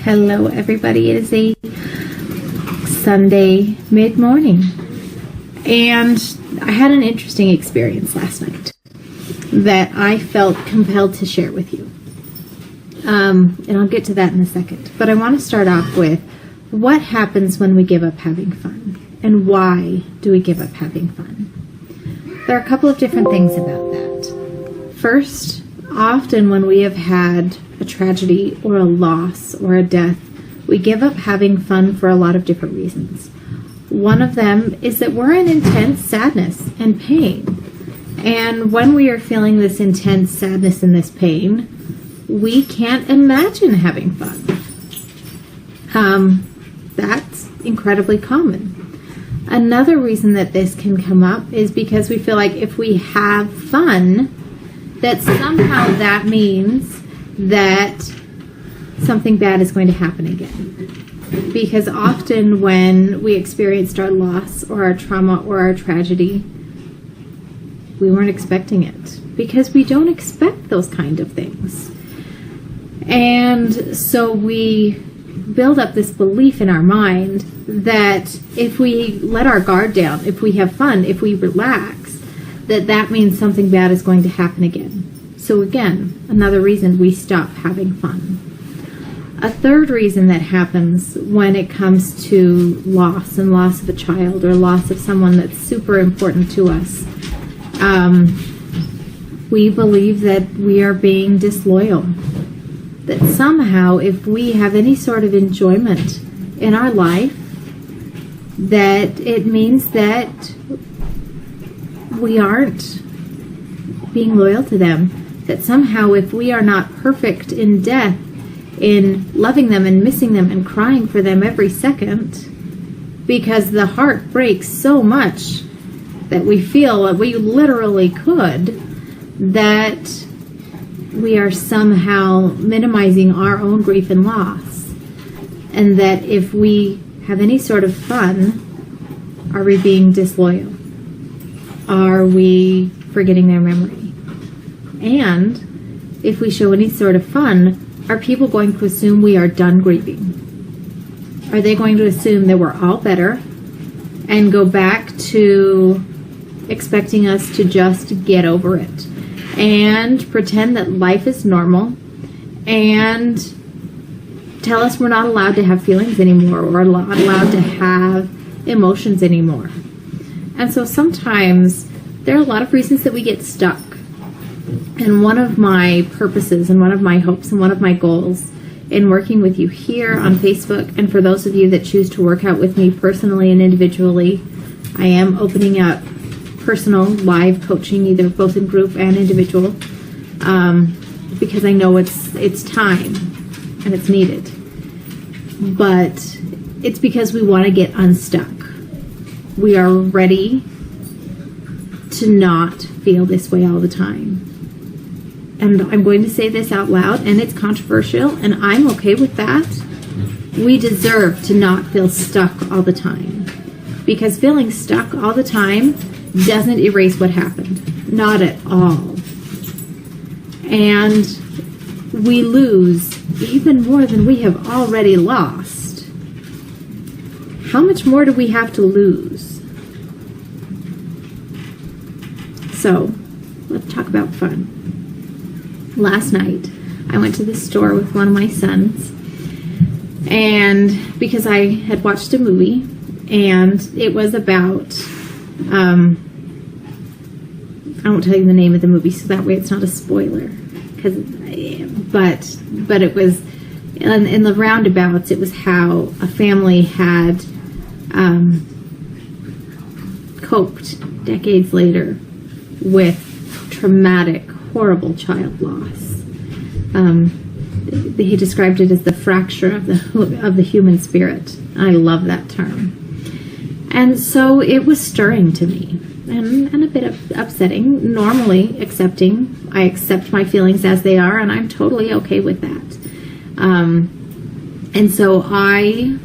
Hello everybody, it is a Sunday mid-morning and I had an interesting experience last night that I felt compelled to share with you. And I'll get to that in a second. But I want to start off with what happens when we give up having fun and why do we give up having fun? There are a couple of different things about that. First, often when we have had a tragedy or a loss or a death, we give up having fun for a lot of different reasons. One of them is that we're in intense sadness and pain. And when we are feeling this intense sadness and this pain, we can't imagine having fun. That's incredibly common. Another reason that this can come up is because we feel like if we have fun, that somehow that means that something bad is going to happen again. Because often when we experienced our loss or our trauma or our tragedy, we weren't expecting it. Because we don't expect those kind of things. And so we build up this belief in our mind that if we let our guard down, if we have fun, if we relax, that means something bad is going to happen again. So again, another reason we stop having fun. A third reason that happens when it comes to loss and loss of a child or loss of someone that's super important to us, we believe that we are being disloyal. That somehow if we have any sort of enjoyment in our life, that it means that we aren't being loyal to them. That somehow if we are not perfect in death, in loving them and missing them and crying for them every second, because the heart breaks so much that we feel that we literally could, that we are somehow minimizing our own grief and loss. And that if we have any sort of fun, are we being disloyal? Are we forgetting their memory? And if we show any sort of fun, are people going to assume we are done grieving? Are they going to assume that we're all better and go back to expecting us to just get over it and pretend that life is normal and tell us we're not allowed to have feelings anymore or not allowed to have emotions anymore? And so sometimes there are a lot of reasons that we get stuck. And one of my purposes and one of my hopes and one of my goals in working with you here on Facebook, and for those of you that choose to work out with me personally and individually, I am opening up personal live coaching, either both in group and individual, because I know it's time and it's needed. But it's because we want to get unstuck. We are ready to not feel this way all the time. And I'm going to say this out loud, and it's controversial, and I'm okay with that. We deserve to not feel stuck all the time. Because feeling stuck all the time doesn't erase what happened. Not at all. And we lose even more than we have already lost. How much more do we have to lose? So, let's talk about fun. Last night, I went to the store with one of my sons, and because I had watched a movie, and it was about, I won't tell you the name of the movie, so that way it's not a spoiler, but it was, in the roundabouts, it was how a family had coped decades later with traumatic, horrible child loss. He described it as the fracture of the human spirit. I love that term. And so it was stirring to me and a bit upsetting. Normally accepting. I accept my feelings as they are, and I'm totally okay with that. And so I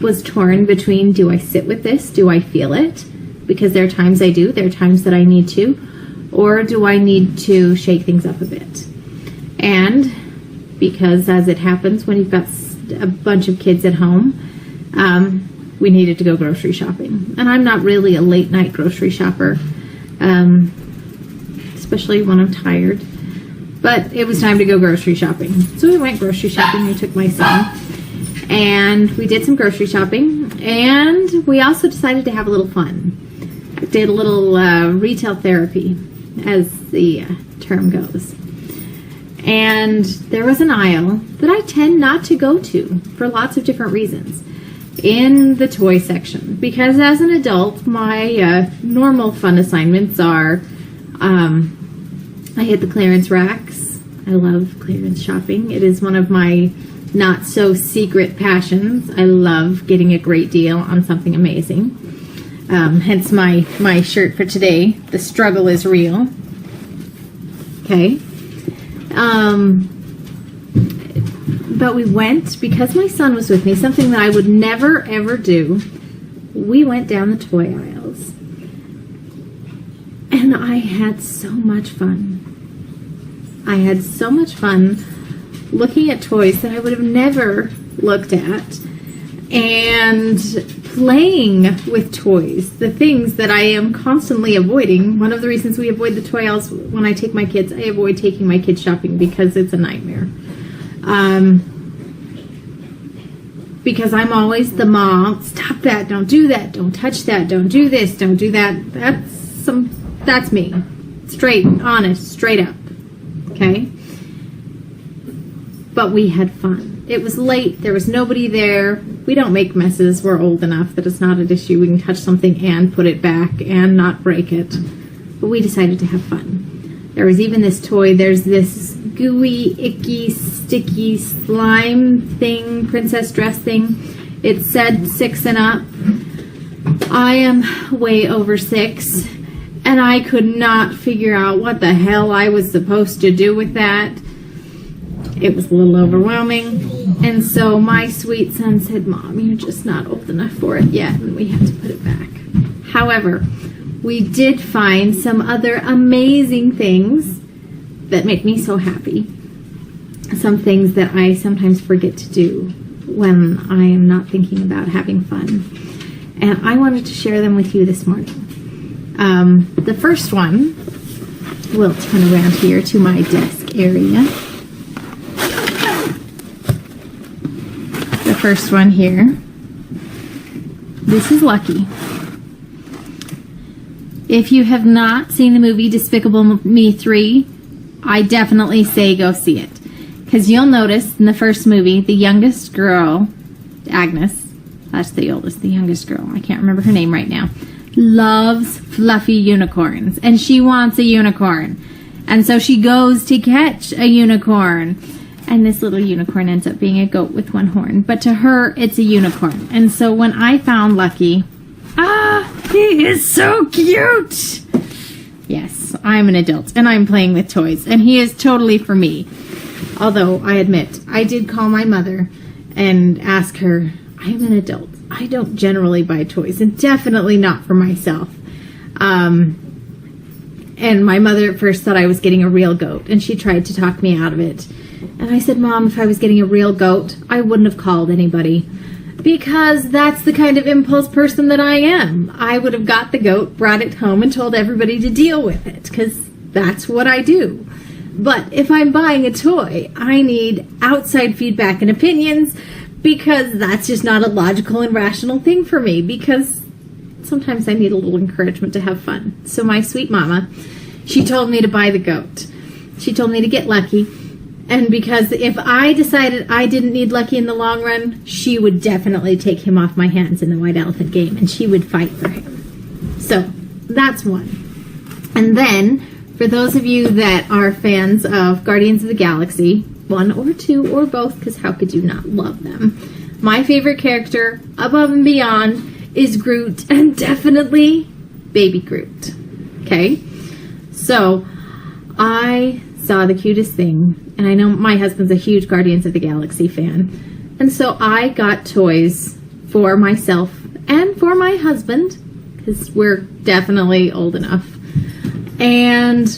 was torn between, do I sit with this? Do I feel it? Because there are times I do. There are times that I need to. Or do I need to shake things up a bit? And because as it happens when you've got a bunch of kids at home, we needed to go grocery shopping. And I'm not really a late night grocery shopper, especially when I'm tired. But it was time to go grocery shopping. So we went grocery shopping. We took my son. And we did some grocery shopping. And we also decided to have a little fun. We did a little retail therapy, as the term goes. And there was an aisle that I tend not to go to for lots of different reasons in the toy section. Because as an adult, my normal fun assignments are... I hit the clearance racks. I love clearance shopping. It is one of my not so secret passions. I love getting a great deal on something amazing. Hence my shirt for today. The struggle is real. Okay. But we went, because my son was with me, something that I would never ever do. We went down the toy aisles. And I had so much fun. I had so much fun looking at toys that I would have never looked at and playing with toys, the things that I am constantly avoiding. One of the reasons we avoid the toy aisles when I take my kids, I avoid taking my kids shopping because it's a nightmare. Because I'm always the mom, stop that, don't do that, don't touch that, don't do this, don't do that. That's me. Straight, honest, straight up. Okay? But we had fun. It was late. There was nobody there. We don't make messes. We're old enough that it's not an issue. We can touch something and put it back and not break it. But we decided to have fun. There was even this toy. There's this gooey, icky, sticky slime thing, princess dress thing. It said 6 and up. I am way over 6. And I could not figure out what the hell I was supposed to do with that. It was a little overwhelming. And so my sweet son said, Mom, you're just not old enough for it yet. And we had to put it back. However, we did find some other amazing things that make me so happy. Some things that I sometimes forget to do when I am not thinking about having fun. And I wanted to share them with you this morning. The first one, we'll turn around here to my desk area. The first one here, this is Lucky. If you have not seen the movie Despicable Me 3, I definitely say go see it. Because you'll notice in the first movie, the youngest girl, Agnes, that's the oldest, the youngest girl, I can't remember her name right now, loves fluffy unicorns, and she wants a unicorn, and so she goes to catch a unicorn, and this little unicorn ends up being a goat with one horn, but to her it's a unicorn. And so when I found Lucky, he is so cute. Yes, I'm an adult and I'm playing with toys, and he is totally for me. Although I admit I did call my mother and ask her, I am an adult, I don't generally buy toys, and definitely not for myself. And my mother at first thought I was getting a real goat, and she tried to talk me out of it. And I said, Mom, if I was getting a real goat, I wouldn't have called anybody, because that's the kind of impulse person that I am. I would have got the goat, brought it home, and told everybody to deal with it, because that's what I do. But if I'm buying a toy, I need outside feedback and opinions, because that's just not a logical and rational thing for me, because sometimes I need a little encouragement to have fun. So my sweet mama, she told me to buy the goat. She told me to get Lucky. And because if I decided I didn't need Lucky in the long run, she would definitely take him off my hands in the white elephant game, and she would fight for him. So that's one. And then, for those of you that are fans of Guardians of the Galaxy, 1 or 2 or both, because how could you not love them? My favorite character, above and beyond, is Groot, and definitely Baby Groot. Okay? So, I saw the cutest thing, and I know my husband's a huge Guardians of the Galaxy fan, and so I got toys for myself and for my husband, because we're definitely old enough. And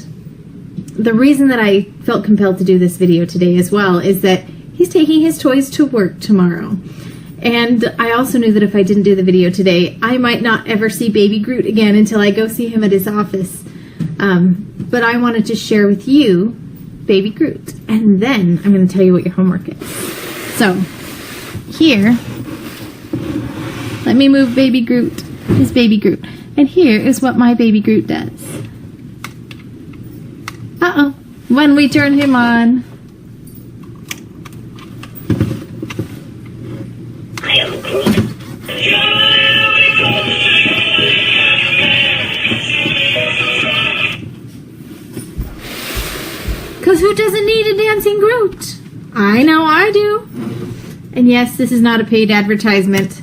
the reason that I felt compelled to do this video today as well is that he's taking his toys to work tomorrow. And I also knew that if I didn't do the video today, I might not ever see Baby Groot again until I go see him at his office. But I wanted to share with you Baby Groot. And then I'm going to tell you what your homework is. So, here, let me move Baby Groot. His Baby Groot. And here is what my Baby Groot does. Uh-oh. When we turn him on. I am Groot. Because who doesn't need a dancing Groot? I know I do. And yes, this is not a paid advertisement.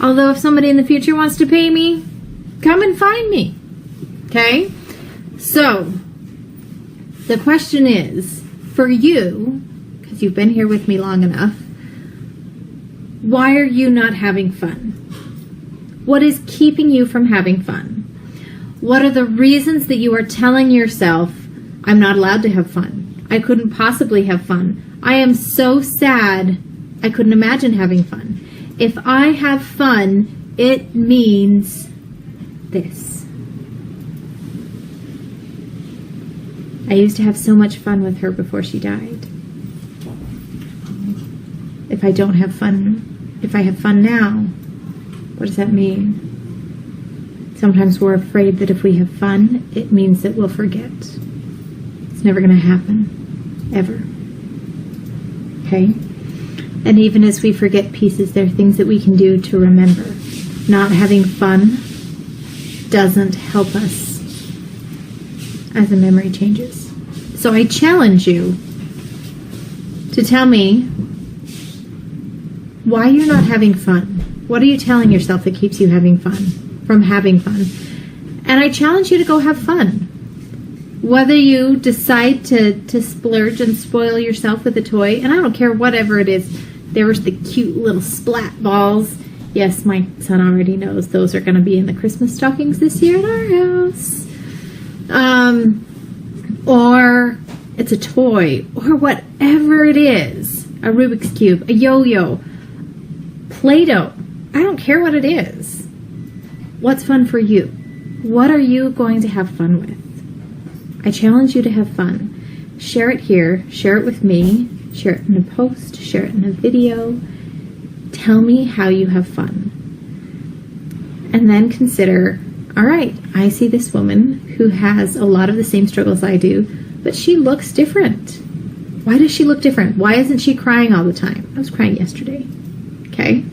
Although if somebody in the future wants to pay me, come and find me. Okay? So, the question is, for you, because you've been here with me long enough, why are you not having fun? What is keeping you from having fun? What are the reasons that you are telling yourself, I'm not allowed to have fun? I couldn't possibly have fun. I am so sad, I couldn't imagine having fun. If I have fun, it means this. I used to have so much fun with her before she died. If I don't have fun, if I have fun now, what does that mean? Sometimes we're afraid that if we have fun, it means that we'll forget. It's never going to happen. Ever. Okay? And even as we forget pieces, there are things that we can do to remember. Not having fun doesn't help us as the memory changes. So I challenge you to tell me why you're not having fun. What are you telling yourself that keeps you from having fun? And I challenge you to go have fun. Whether you decide to splurge and spoil yourself with a toy, and I don't care whatever it is. There was the cute little splat balls. Yes, my son already knows those are going to be in the Christmas stockings this year at our house. Or it's a toy, or whatever it is. A Rubik's Cube, a yo-yo, Play-Doh. I don't care what it is. What's fun for you? What are you going to have fun with? I challenge you to have fun. Share it here. Share it with me. Share it in a post. Share it in a video. Tell me how you have fun. And then consider, all right, I see this woman who has a lot of the same struggles I do, but she looks different. Why does she look different? Why isn't she crying all the time? I was crying yesterday. Okay?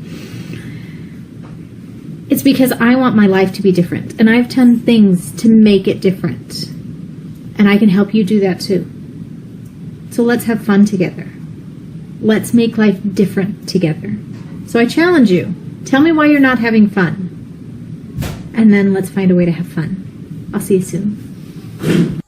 It's because I want my life to be different, and I've done things to make it different. And I can help you do that too. So let's have fun together. Let's make life different together. So I challenge you. Tell me why you're not having fun. And then let's find a way to have fun. I'll see you soon.